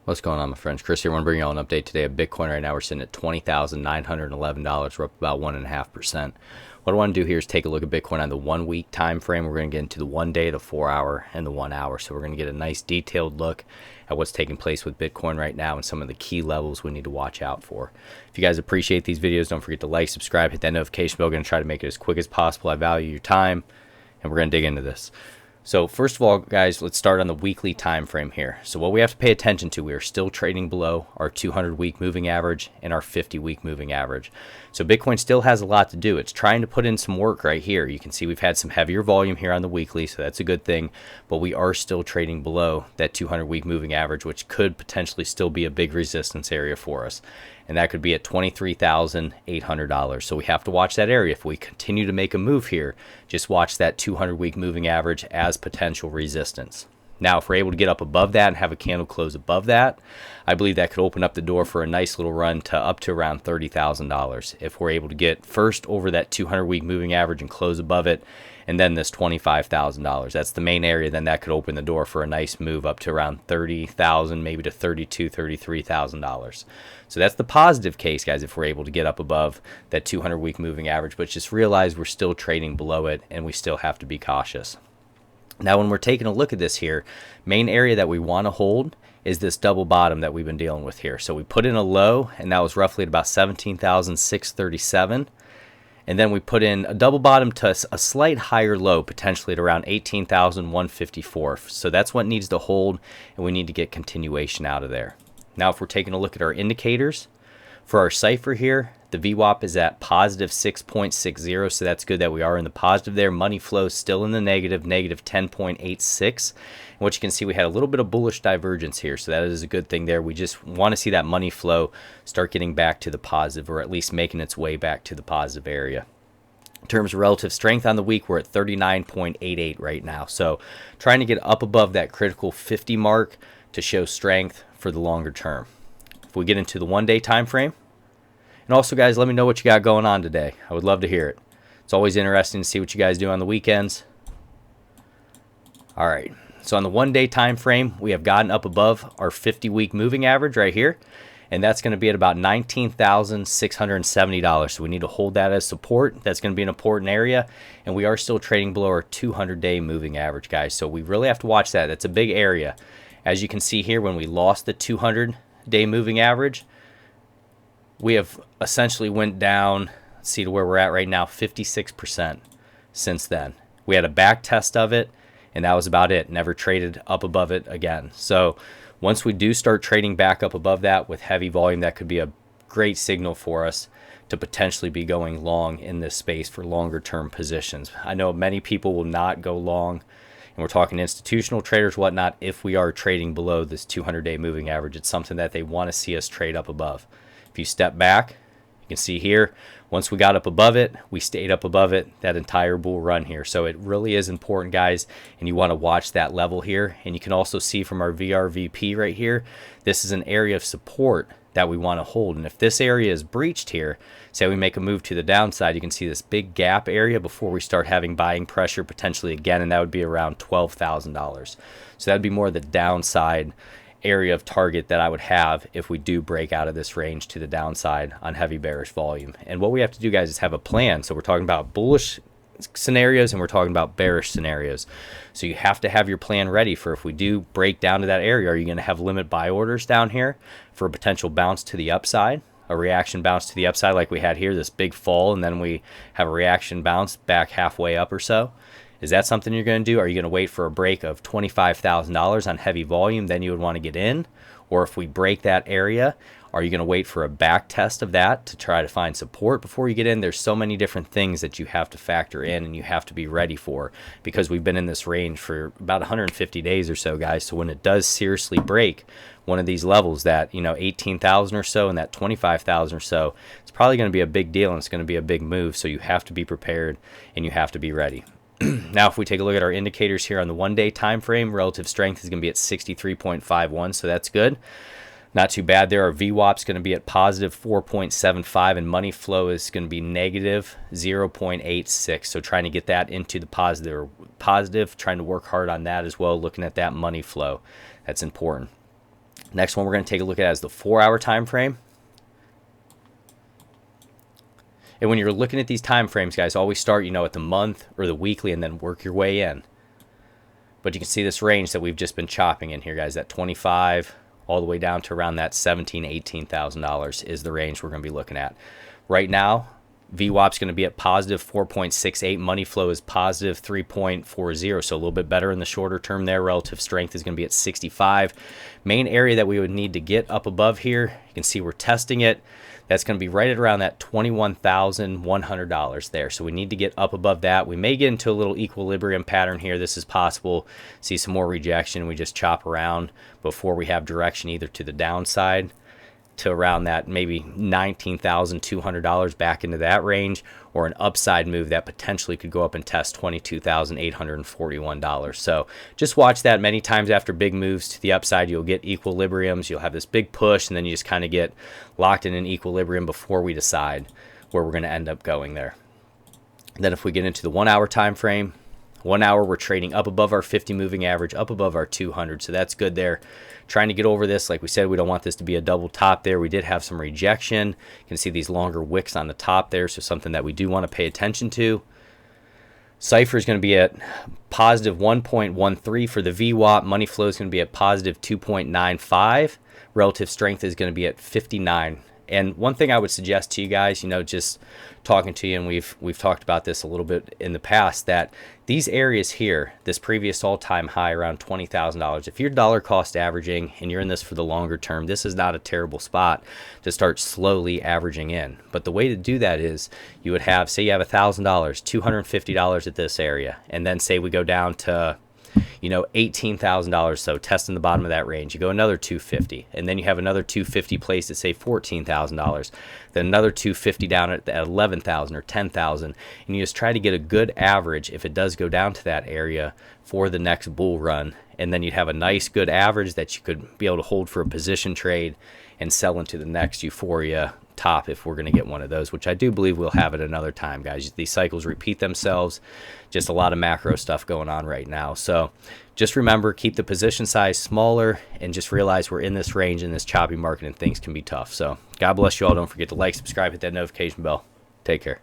What's going on, my friends? Chris here. I want to bring you all an update today of Bitcoin. Right now, we're sitting at $20,911. We're up about 1.5%. What I want to do here is take a look at Bitcoin on the 1 week time frame. We're going to get into the 1 day, the 4 hour, and the 1 hour. So we're going to get a nice detailed look at what's taking place with Bitcoin right now and some of the key levels we need to watch out for. If you guys appreciate these videos, don't forget to like, subscribe, hit that notification bell. We're going to try to make it as quick as possible. I value your time, and we're going to dig into this. So first of all, guys, let's start on the weekly time frame here. So what we have to pay attention to, we are still trading below our 200-week moving average and our 50-week moving average. So Bitcoin still has a lot to do. It's trying to put in some work right here. You can see we've had some heavier volume here on the weekly, so that's a good thing. But we are still trading below that 200-week moving average, which could potentially still be a big resistance area for us. And that could be at $23,800. So we have to watch that area. If we continue to make a move here, just watch that 200-week moving average as potential resistance. Now, if we're able to get up above that and have a candle close above that, I believe that could open up the door for a nice little run to up to around $30,000. If we're able to get first over that 200-week moving average and close above it, and then this $25,000. That's the main area. Then that could open the door for a nice move up to around $30,000, maybe to $32,000, $33,000. So that's the positive case, guys, if we're able to get up above that 200-week moving average. But just realize we're still trading below it, and we still have to be cautious. Now, when we're taking a look at this here, main area that we want to hold is this double bottom that we've been dealing with here. So we put in a low, and that was roughly at about 17,637. And then we put in a double bottom to a slight higher low, potentially at around 18,154. So that's what needs to hold, and we need to get continuation out of there. Now, if we're taking a look at our indicators, for our cipher here, the VWAP is at positive 6.60, so that's good that we are in the positive there. Money flow is still in the negative, negative 10.86. And what you can see, we had a little bit of bullish divergence here, so that is a good thing there. We just want to see that money flow start getting back to the positive, or at least making its way back to the positive area. In terms of relative strength on the week, we're at 39.88 right now. So trying to get up above that critical 50 mark to show strength for the longer term. If we get into the 1 day time frame, and also, guys, let me know what you got going on today. I would love to hear it. It's always interesting to see what you guys do on the weekends. All right. So on the 1 day time frame, we have gotten up above our 50-week moving average right here, and that's going to be at about $19,670. So we need to hold that as support. That's going to be an important area, and we are still trading below our 200-day moving average, guys. So we really have to watch that. That's a big area. As you can see here, when we lost the 200-day moving average, we have essentially went down, see to where we're at right now, 56% since then. We had a back test of it, and that was about it. Never traded up above it again. So once we do start trading back up above that with heavy volume, that could be a great signal for us to potentially be going long in this space for longer term positions. I know many people will not go long, and we're talking institutional traders, whatnot, if we are trading below this 200-day moving average. It's something that they want to see us trade up above. If you step back, you can see here, once we got up above it, we stayed up above it that entire bull run here. So it really is important, guys, and you want to watch that level here. And you can also see from our VRVP right here, this is an area of support that we want to hold. And if this area is breached here, say we make a move to the downside, you can see this big gap area before we start having buying pressure potentially again, and that would be around $12,000. So that'd be more the downside area of target that I would have if we do break out of this range to the downside on heavy bearish volume. And what we have to do, guys, is have a plan. So we're talking about bullish scenarios and we're talking about bearish scenarios. So you have to have your plan ready for if we do break down to that area. Are you going to have limit buy orders down here for a potential bounce to the upside, a reaction bounce to the upside like we had here, this big fall, and then we have a reaction bounce back halfway up or so? Is that something you're going to do? Are you going to wait for a break of $25,000 on heavy volume? Then you would want to get in. Or if we break that area, are you going to wait for a back test of that to try to find support before you get in? There's so many different things that you have to factor in and you have to be ready for, because we've been in this range for about 150 days or so, guys. So when it does seriously break one of these levels, that 18,000 or so and that 25,000 or so, it's probably going to be a big deal and it's going to be a big move. So you have to be prepared and you have to be ready. Now, if we take a look at our indicators here on the 1 day time frame, relative strength is going to be at 63.51, so that's good. Not too bad there. Our VWAP is going to be at positive 4.75, and money flow is going to be negative 0.86. So trying to get that into the positive, trying to work hard on that as well, looking at that money flow. That's important. Next one we're going to take a look at is the 4-hour time frame. And when you're looking at these time frames, guys, always start, at the month or the weekly and then work your way in. But you can see this range that we've just been chopping in here, guys, that 25 all the way down to around that $17,000, $18,000 is the range we're going to be looking at. Right now, VWAP's going to be at positive 4.68. Money flow is positive 3.40, so a little bit better in the shorter term there. Relative strength is going to be at 65. Main area that we would need to get up above here, you can see we're testing it. That's going to be right at around that $21,100 there. So we need to get up above that. We may get into a little equilibrium pattern here. This is possible. See some more rejection. We just chop around before we have direction either to the downside to around that maybe $19,200 back into that range, or an upside move that potentially could go up and test $22,841. So just watch that. Many times after big moves to the upside, you'll get equilibriums. You'll have this big push, and then you just kind of get locked in an equilibrium before we decide where we're going to end up going there. Then if we get into the 1-hour time frame, 1 hour, we're trading up above our 50 moving average, up above our 200. So that's good there. Trying to get over this. Like we said, we don't want this to be a double top there. We did have some rejection. You can see these longer wicks on the top there. So something that we do want to pay attention to. Cypher is going to be at positive 1.13 for the VWAP. Money flow is going to be at positive 2.95. Relative strength is going to be at 59. And one thing I would suggest to you guys, just talking to you, and we've talked about this a little bit in the past, that these areas here, this previous all-time high around $20,000, if you're dollar cost averaging and you're in this for the longer term, this is not a terrible spot to start slowly averaging in. But the way to do that is you would have, say you have $1,000, $250 at this area, and then say we go down to $18,000, so testing the bottom of that range. You go another $250, and then you have another $250 placed at say $14,000, then another $250 down at $11,000 or $10,000, and you just try to get a good average if it does go down to that area for the next bull run, and then you'd have a nice good average that you could be able to hold for a position trade and sell into the next euphoria top if we're going to get one of those, which I do believe we'll have at another time, guys. These cycles repeat themselves. Just a lot of macro stuff going on right now. So just remember, keep the position size smaller and just realize we're in this range in this choppy market and things can be tough. So God bless you all. Don't forget to like, subscribe, hit that notification bell. Take care.